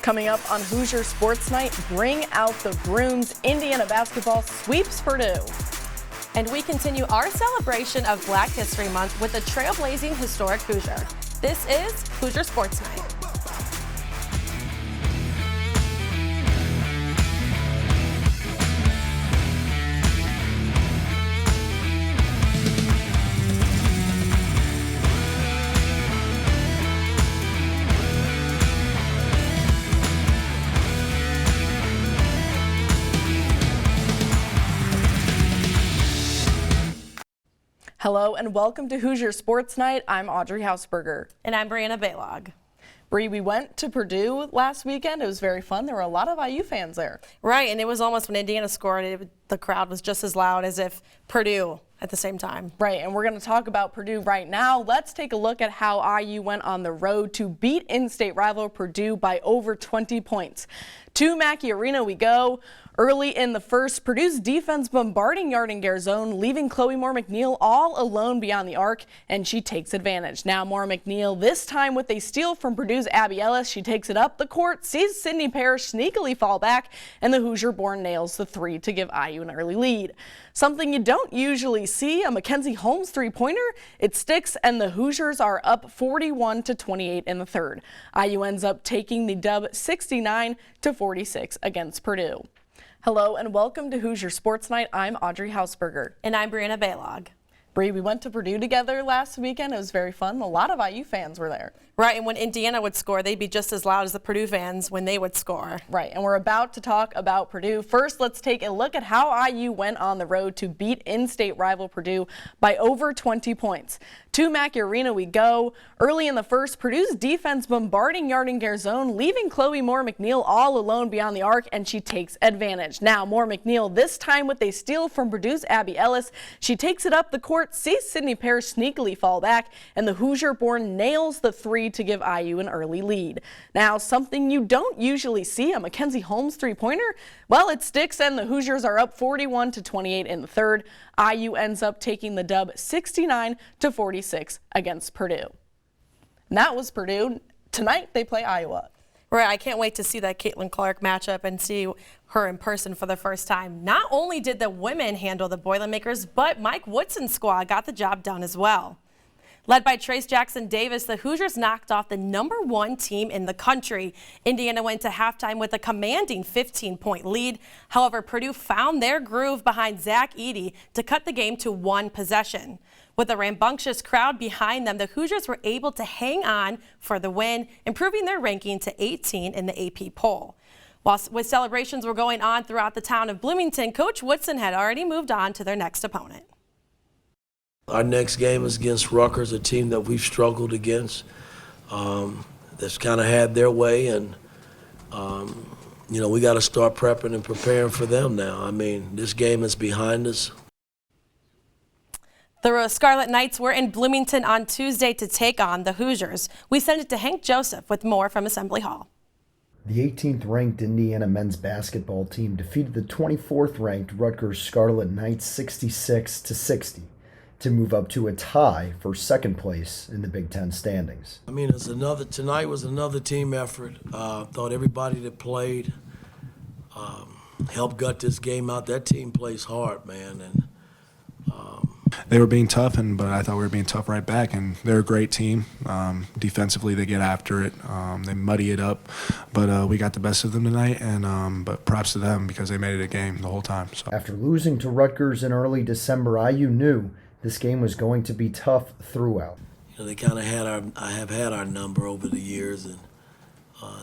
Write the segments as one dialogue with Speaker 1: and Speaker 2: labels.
Speaker 1: Coming up on Hoosier Sports Night, bring out the brooms. Indiana basketball sweeps Purdue.
Speaker 2: And we continue our celebration of Black History Month with a trailblazing historic Hoosier. This is Hoosier Sports Night.
Speaker 1: Hello and welcome to Hoosier Sports Night. I'm Audrey Hausberger.
Speaker 2: And I'm Brianna Ballog.
Speaker 1: Bree, we went to Purdue last weekend. It was very fun. There were a lot of IU fans there.
Speaker 2: Right, and it was almost when Indiana scored, the crowd was just as loud as if Purdue at the same time.
Speaker 1: Right, and we're going to talk about Purdue right now. Let's take a look at how IU went on the road to beat in-state rival Purdue by over 20 points. To Mackey Arena we go. Early in the first, Purdue's defense bombarding Yardingare zone, leaving Chloe Moore-McNeil all alone beyond the arc, and she takes advantage. Now Moore-McNeil, this time with a steal from Purdue's Abby Ellis. She takes it up the court, sees Sydney Parrish sneakily fall back, and the Hoosier-born nails the three to give IU an early lead. Something you don't usually see, a Mackenzie Holmes three-pointer. It sticks, and the Hoosiers are up 41-28 in the third. IU ends up taking the dub 69-46 against Purdue. Hello and welcome to Hoosier Sports Night. I'm Audrey Hausberger.
Speaker 2: And I'm Brianna Ballog.
Speaker 1: Bree, we went to Purdue together last weekend. It was very fun. A lot of IU fans were there.
Speaker 2: Right, and when Indiana would score, they'd be just as loud as the Purdue fans when they would score.
Speaker 1: Right, and we're about to talk about Purdue. First, let's take a look at how IU went on the road to beat in-state rival Purdue by over 20 points. To Mackey Arena we go. Early in the first, Purdue's defense bombarding Yardingare zone, leaving Chloe Moore-McNeil all alone beyond the arc, and she takes advantage. Now Moore-McNeil, this time with a steal from Purdue's Abby Ellis. She takes it up the court, sees Sydney Parrish sneakily fall back, and the Hoosier-born nails the three to give IU an early lead. Now, something you don't usually see, a Mackenzie Holmes three-pointer, well, it sticks, and the Hoosiers are up 41-28 in the third. IU ends up taking the dub 69-46 against Purdue. And that was Purdue. Tonight, they play Iowa.
Speaker 2: Right, I can't wait to see that Caitlin Clark matchup and see her in person for the first time. Not only did the women handle the Boilermakers, but Mike Woodson's squad got the job done as well. Led by Trace Jackson Davis, the Hoosiers knocked off the #1 team in the country. Indiana went to halftime with a commanding 15-point lead. However, Purdue found their groove behind Zach Edey to cut the game to one possession. With a rambunctious crowd behind them, the Hoosiers were able to hang on for the win, improving their ranking to 18 in the AP poll. While celebrations were going on throughout the town of Bloomington, Coach Woodson had already moved on to their next opponent.
Speaker 3: Our next game is against Rutgers, a team that we've struggled against. That's kind of had their way, and we got to start prepping and preparing for them now. I mean, this game is behind us.
Speaker 2: The Scarlet Knights were in Bloomington on Tuesday to take on the Hoosiers. We send it to Hank Joseph with more from Assembly Hall.
Speaker 4: The 18th ranked Indiana men's basketball team defeated the 24th ranked Rutgers Scarlet Knights 66-60 to move up to a tie for second place in the Big Ten standings.
Speaker 3: I mean, tonight was another team effort. Thought everybody that played helped gut this game out. That team plays hard, man, and
Speaker 5: they were being tough, but I thought we were being tough right back, and they're a great team. Defensively, they get after it. They muddy it up, but we got the best of them tonight, and but props to them because they made it a game the whole time. So.
Speaker 4: After losing to Rutgers in early December, IU knew this game was going to be tough throughout.
Speaker 3: They kind of have had our number over the years, and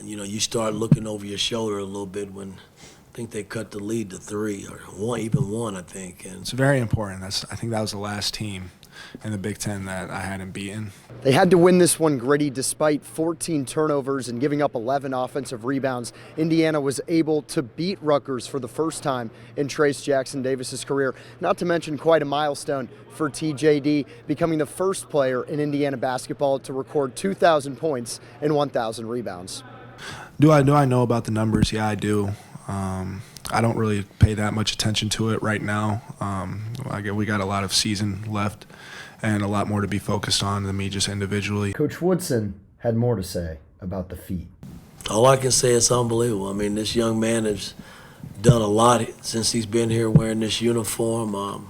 Speaker 3: you start looking over your shoulder a little bit when I think they cut the lead to 3 or even one, I think. And
Speaker 5: it's very important. I think that was the last team in the Big Ten that I hadn't beaten.
Speaker 4: They had to win this one gritty despite 14 turnovers and giving up 11 offensive rebounds. Indiana was able to beat Rutgers for the first time in Trace Jackson Davis's career, not to mention quite a milestone for TJD, becoming the first player in Indiana basketball to record 2,000 points and 1,000 rebounds.
Speaker 5: Do I know about the numbers? Yeah, I do. I don't really pay that much attention to it right now. We got a lot of season left and a lot more to be focused on than me just individually.
Speaker 4: Coach Woodson had more to say about the feat.
Speaker 3: All I can say is unbelievable. I mean, this young man has done a lot since he's been here wearing this uniform.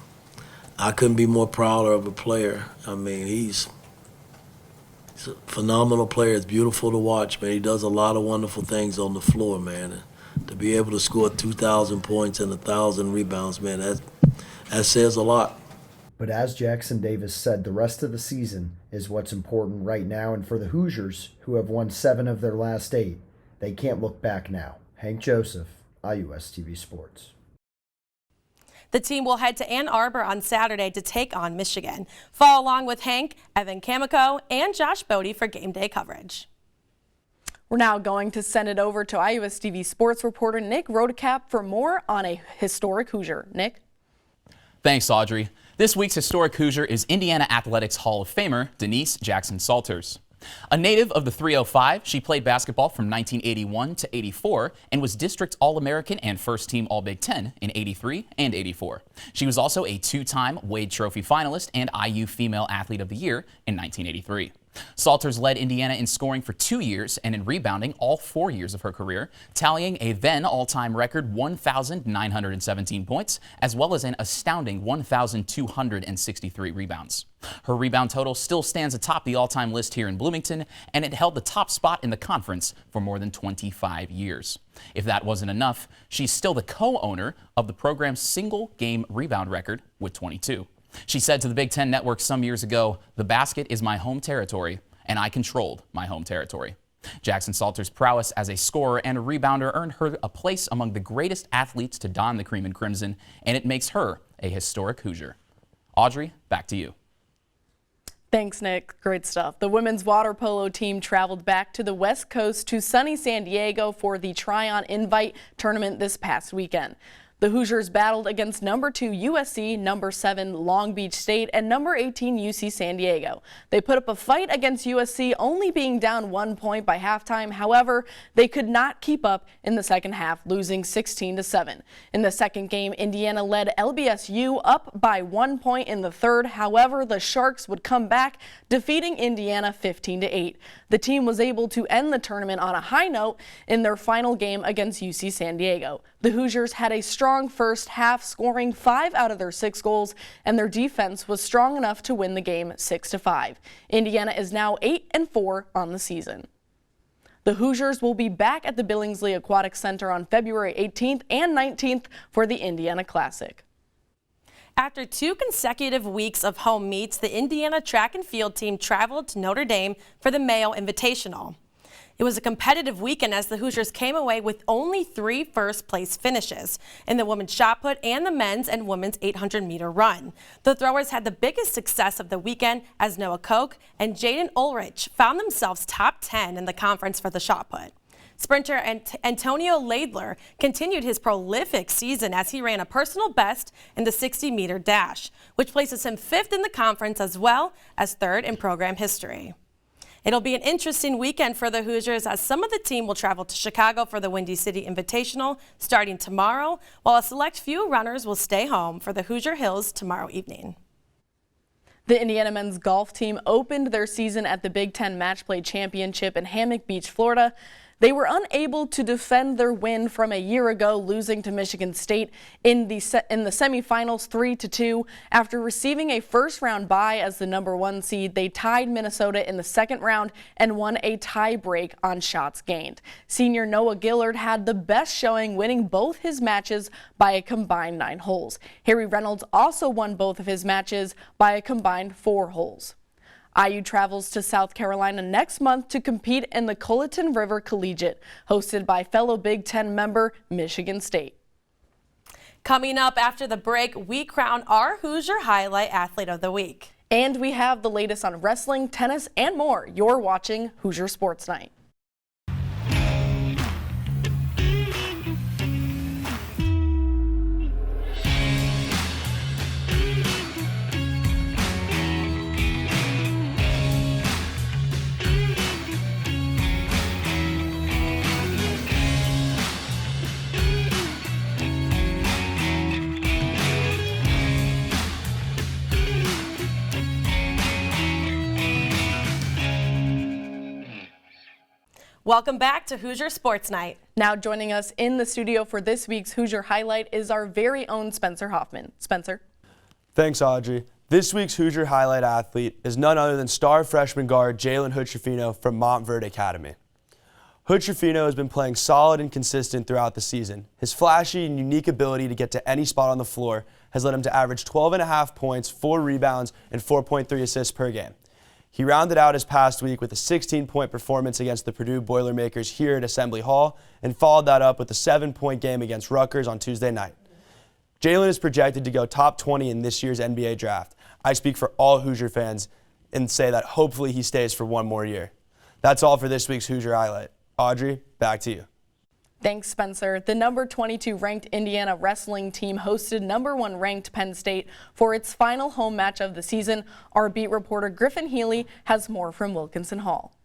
Speaker 3: I couldn't be more prouder of a player. I mean, he's a phenomenal player. It's beautiful to watch, man. He does a lot of wonderful things on the floor, man. And to be able to score 2,000 points and 1,000 rebounds, man, that says a lot.
Speaker 4: But as Jackson Davis said, the rest of the season is what's important right now. And for the Hoosiers, who have won 7 of their last 8, they can't look back now. Hank Joseph, IUS TV Sports.
Speaker 2: The team will head to Ann Arbor on Saturday to take on Michigan. Follow along with Hank, Evan Kamiko, and Josh Bodie for game day coverage.
Speaker 1: We're now going to send it over to IUS TV Sports reporter Nick Rodecap for more on a historic Hoosier. Nick?
Speaker 6: Thanks, Audrey. This week's Historic Hoosier is Indiana Athletics Hall of Famer Denise Jackson Salters. A native of the 305, she played basketball from 1981 to 84 and was District All-American and First Team All-Big Ten in 83 and 84. She was also a 2-time Wade Trophy finalist and IU Female Athlete of the Year in 1983. Salters led Indiana in scoring for 2 years and in rebounding all 4 years of her career, tallying a then all-time record 1,917 points, as well as an astounding 1,263 rebounds. Her rebound total still stands atop the all-time list here in Bloomington, and it held the top spot in the conference for more than 25 years. If that wasn't enough, she's still the co-owner of the program's single-game rebound record with 22. She said to the Big Ten Network some years ago, "The basket is my home territory, and I controlled my home territory." Jackson Salters' prowess as a scorer and a rebounder earned her a place among the greatest athletes to don the cream and crimson, and it makes her a historic Hoosier. Audrey, back to you.
Speaker 1: Thanks, Nick. Great stuff. The women's water polo team traveled back to the West Coast to sunny San Diego for the Tryon Invite tournament this past weekend. The Hoosiers battled against number 2 USC, number 7 Long Beach State, and number 18 UC San Diego. They put up a fight against USC, only being down 1 point by halftime. However, they could not keep up in the second half, losing 16-7. In the second game, Indiana led LBSU up by 1 point in the third. However, the Sharks would come back, defeating Indiana 15-8. The team was able to end the tournament on a high note in their final game against UC San Diego. The Hoosiers had a strong first half, scoring 5 out of their 6 goals, and their defense was strong enough to win the game 6-5. Indiana is now 8-4 on the season. The Hoosiers will be back at the Billingsley Aquatic Center on February 18th and 19th for the Indiana Classic.
Speaker 2: After 2 consecutive weeks of home meets, the Indiana track and field team traveled to Notre Dame for the Mayo Invitational. It was a competitive weekend as the Hoosiers came away with only 3 first-place finishes in the women's shot put and the men's and women's 800-meter run. The throwers had the biggest success of the weekend as Noah Koch and Jaden Ulrich found themselves top 10 in the conference for the shot put. Sprinter Antonio Laidler continued his prolific season as he ran a personal best in the 60-meter dash, which places him 5th in the conference as well as 3rd in program history. It'll be an interesting weekend for the Hoosiers as some of the team will travel to Chicago for the Windy City Invitational starting tomorrow, while a select few runners will stay home for the Hoosier Hills tomorrow evening.
Speaker 1: The Indiana men's golf team opened their season at the Big Ten Match Play Championship in Hammock Beach, Florida. They were unable to defend their win from a year ago, losing to Michigan State in the semifinals 3-2. After receiving a first-round bye as the number 1 seed, they tied Minnesota in the second round and won a tie break on shots gained. Senior Noah Gillard had the best showing, winning both his matches by a combined 9 holes. Harry Reynolds also won both of his matches by a combined 4 holes. IU travels to South Carolina next month to compete in the Colleton River Collegiate, hosted by fellow Big Ten member Michigan State.
Speaker 2: Coming up after the break, we crown our Hoosier Highlight Athlete of the Week.
Speaker 1: And we have the latest on wrestling, tennis, and more. You're watching Hoosier Sports Night.
Speaker 2: Welcome back to Hoosier Sports Night.
Speaker 1: Now joining us in the studio for this week's Hoosier Highlight is our very own Spencer Hoffman. Spencer.
Speaker 7: Thanks, Audrey. This week's Hoosier Highlight athlete is none other than star freshman guard Jalen Hood-Schifino from Montverde Academy. Hood-Schifino has been playing solid and consistent throughout the season. His flashy and unique ability to get to any spot on the floor has led him to average 12.5 points, 4 rebounds, and 4.3 assists per game. He rounded out his past week with a 16-point performance against the Purdue Boilermakers here at Assembly Hall and followed that up with a 7-point game against Rutgers on Tuesday night. Jalen is projected to go top 20 in this year's NBA draft. I speak for all Hoosier fans and say that hopefully he stays for one more year. That's all for this week's Hoosier Highlight. Audrey, back to you.
Speaker 1: Thanks, Spencer. The number 22 ranked Indiana wrestling team hosted number 1 ranked Penn State for its final home match of the season. Our beat reporter Griffin Healy has more from Wilkinson Hall.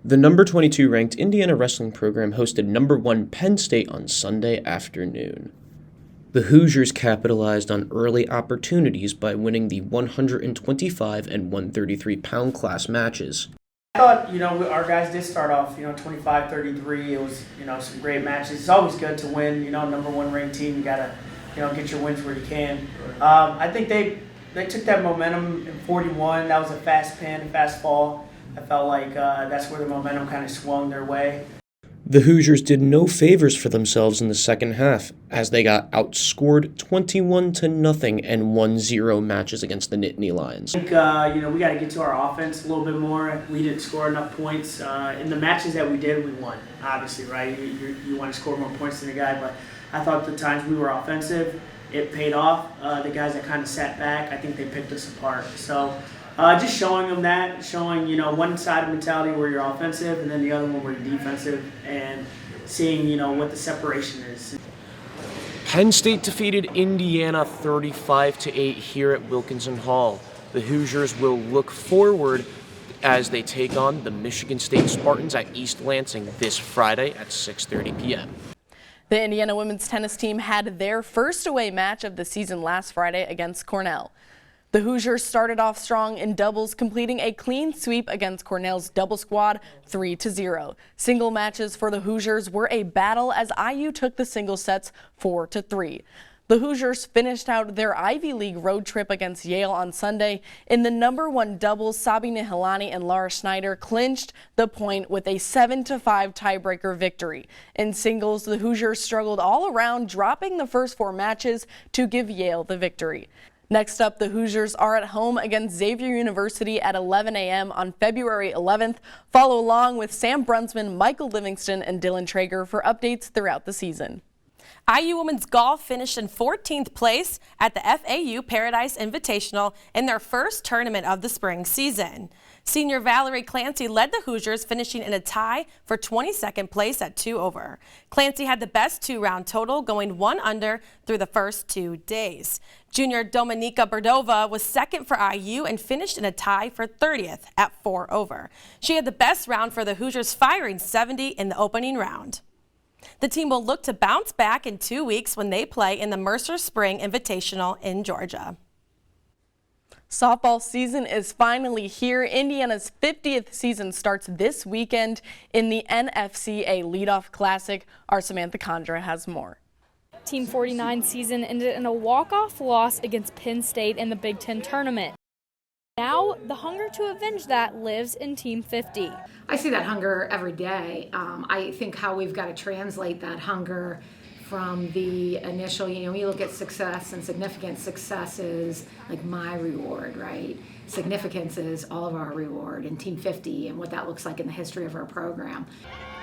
Speaker 8: The number 22 ranked Indiana wrestling program hosted number 1 Penn State on Sunday afternoon. The Hoosiers capitalized on early opportunities by winning the 125 and 133 pound class matches.
Speaker 9: I thought, our guys did start off, 25-33. It was, some great matches. It's always good to win, number 1 ranked team. You got to, get your wins where you can. I think they took that momentum in 41. That was a fast pin, fast fall. I felt like that's where the momentum kind of swung their way.
Speaker 8: The Hoosiers did no favors for themselves in the second half, as they got outscored 21-0 and 1-0 matches against the Nittany Lions.
Speaker 9: I think, we got to get to our offense a little bit more. We didn't score enough points. In the matches that we did, we won, obviously, right? You want to score more points than the guy, but I thought the times we were offensive, it paid off. The guys that kind of sat back, I think they picked us apart. So just showing them that, showing, one side of mentality where you're offensive and then the other one where you're defensive, and seeing, what the separation is.
Speaker 10: Penn State defeated Indiana 35-8 here at Wilkinson Hall. The Hoosiers will look forward as they take on the Michigan State Spartans at East Lansing this Friday at 6:30 p.m.
Speaker 1: The Indiana women's tennis team had their first away match of the season last Friday against Cornell. The Hoosiers started off strong in doubles, completing a clean sweep against Cornell's double squad 3-0. Single matches for the Hoosiers were a battle as IU took the single sets 4-3. The Hoosiers finished out their Ivy League road trip against Yale on Sunday. In the number 1 doubles, Sabi Nihilani and Laura Schneider clinched the point with a 7-5 tiebreaker victory. In singles, the Hoosiers struggled all around, dropping the first 4 matches to give Yale the victory. Next up, the Hoosiers are at home against Xavier University at 11 a.m. on February 11th. Follow along with Sam Brunsman, Michael Livingston, and Dylan Traeger for updates throughout the season.
Speaker 2: IU women's golf finished in 14th place at the FAU Paradise Invitational in their first tournament of the spring season. Senior Valerie Clancy led the Hoosiers, finishing in a tie for 22nd place at 2 over. Clancy had the best 2-round total, going 1 under through the first 2 days. Junior Dominika Berdova was second for IU and finished in a tie for 30th at 4 over. She had the best round for the Hoosiers, firing 70 in the opening round. The team will look to bounce back in 2 weeks when they play in the Mercer Spring Invitational in Georgia.
Speaker 1: Softball season is finally here. Indiana's 50th season starts this weekend in the NFCA Leadoff Classic. Our Samantha Condra has more.
Speaker 11: Team 49 season ended in a walk-off loss against Penn State in the Big Ten tournament. Now, the hunger to avenge that lives in Team 50.
Speaker 12: I see that hunger every day. I think how we've got to translate that hunger from the initial, you look at success, and significant success is like my reward, right? Significance is all of our reward in Team 50 and what that looks like in the history of our program.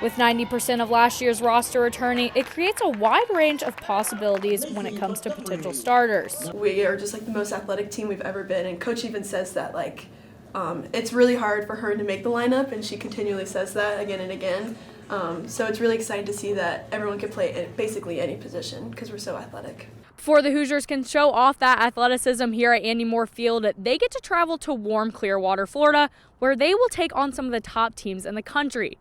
Speaker 11: With 90% of last year's roster returning, it creates a wide range of possibilities when it comes to potential starters.
Speaker 13: We are just like the most athletic team we've ever been, and Coach even says that it's really hard for her to make the lineup, and she continually says that again and again. So it's really exciting to see that everyone can play at basically any position because we're so athletic.
Speaker 11: Before the Hoosiers can show off that athleticism here at Andy Moore Field, they get to travel to warm Clearwater, Florida, where they will take on some of the top teams in the country.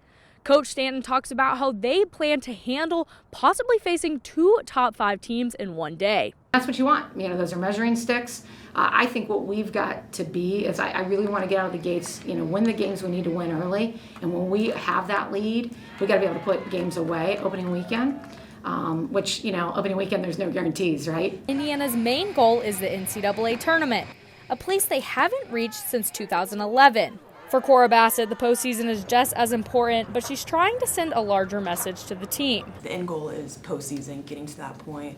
Speaker 11: Coach Stanton talks about how they plan to handle possibly facing 2 top 5 teams in one day.
Speaker 12: That's what you want. Those are measuring sticks. I think what we've got to be is I really want to get out of the gates, win the games we need to win early. And when we have that lead, we got to be able to put games away opening weekend. Which, opening weekend, there's no guarantees, right?
Speaker 11: Indiana's main goal is the NCAA tournament, a place they haven't reached since 2011. For Cora Bassett, the postseason is just as important, but she's trying to send a larger message to the team.
Speaker 14: The end goal is postseason, getting to that point.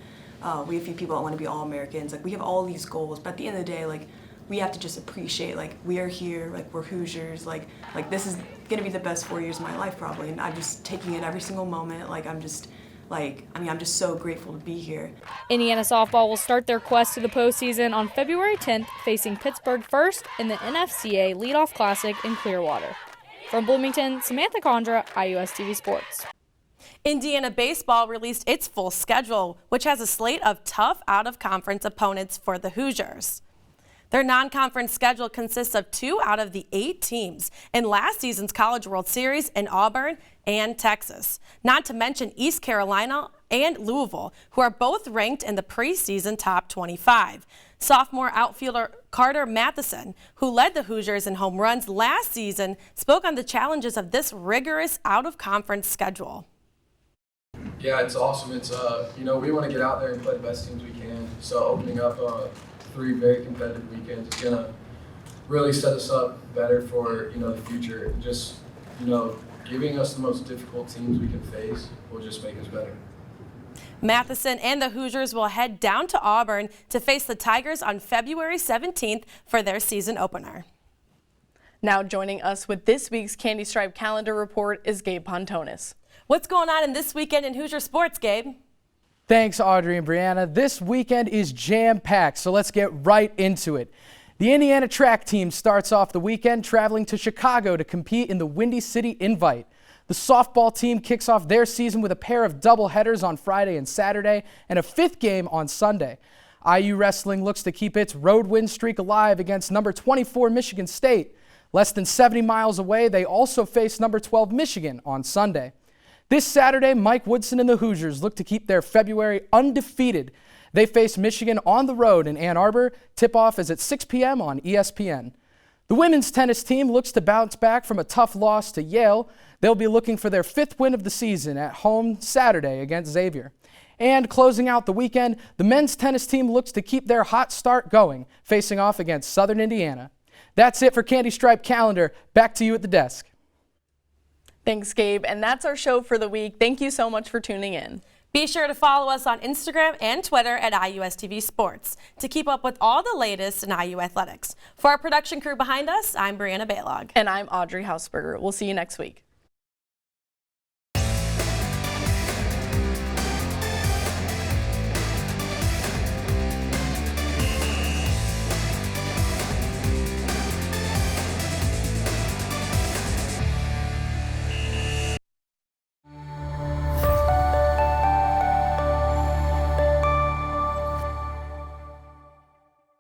Speaker 14: We have a few people that want to be All-Americans. We have all these goals, but at the end of the day, we have to just appreciate, we are here, we're Hoosiers, this is going to be the best 4 years of my life probably, and I'm just taking it every single moment. I'm just so grateful to be here.
Speaker 11: Indiana softball will start their quest to the postseason on February 10th, facing Pittsburgh first in the NFCA Leadoff Classic in Clearwater. From Bloomington, Samantha Condra, IUS-TV Sports.
Speaker 2: Indiana baseball released its full schedule, which has a slate of tough out-of-conference opponents for the Hoosiers. Their non-conference schedule consists of 2 out of the 8 teams in last season's College World Series in Auburn and Texas, not to mention East Carolina and Louisville, who are both ranked in the preseason top 25. Sophomore outfielder Carter Matheson, who led the Hoosiers in home runs last season, spoke on the challenges of this rigorous out-of-conference schedule.
Speaker 15: Yeah, it's awesome. It's we want to get out there and play the best teams we can. So opening up 3 very competitive weekends is gonna really set us up better for the future. Just giving us the most difficult teams we can face will just make us better.
Speaker 2: Matheson and the Hoosiers will head down to Auburn to face the Tigers on February 17th for their season opener.
Speaker 1: Now joining us with this week's Candy Stripe calendar report is Gabe Pontones.
Speaker 2: What's going on in this weekend in Hoosier sports, Gabe?
Speaker 16: Thanks, Audrey and Brianna. This weekend is jam-packed, so let's get right into it. The Indiana track team starts off the weekend traveling to Chicago to compete in the Windy City Invite. The softball team kicks off their season with a pair of doubleheaders on Friday and Saturday and a 5th game on Sunday. IU Wrestling looks to keep its road win streak alive against number 24 Michigan State. Less than 70 miles away, they also face number 12 Michigan on Sunday. This Saturday, Mike Woodson and the Hoosiers look to keep their February undefeated. They face Michigan on the road in Ann Arbor. Tip-off is at 6 p.m. on ESPN. The women's tennis team looks to bounce back from a tough loss to Yale. They'll be looking for their 5th win of the season at home Saturday against Xavier. And closing out the weekend, the men's tennis team looks to keep their hot start going, facing off against Southern Indiana. That's it for Candy Stripe Calendar. Back to you at the desk.
Speaker 1: Thanks, Gabe. And that's our show for the week. Thank you so much for tuning in.
Speaker 2: Be sure to follow us on Instagram and Twitter at IUS-TV Sports to keep up with all the latest in IU athletics. For our production crew behind us, I'm Brianna Ballog.
Speaker 1: And I'm Audrey Hausberger. We'll see you next week.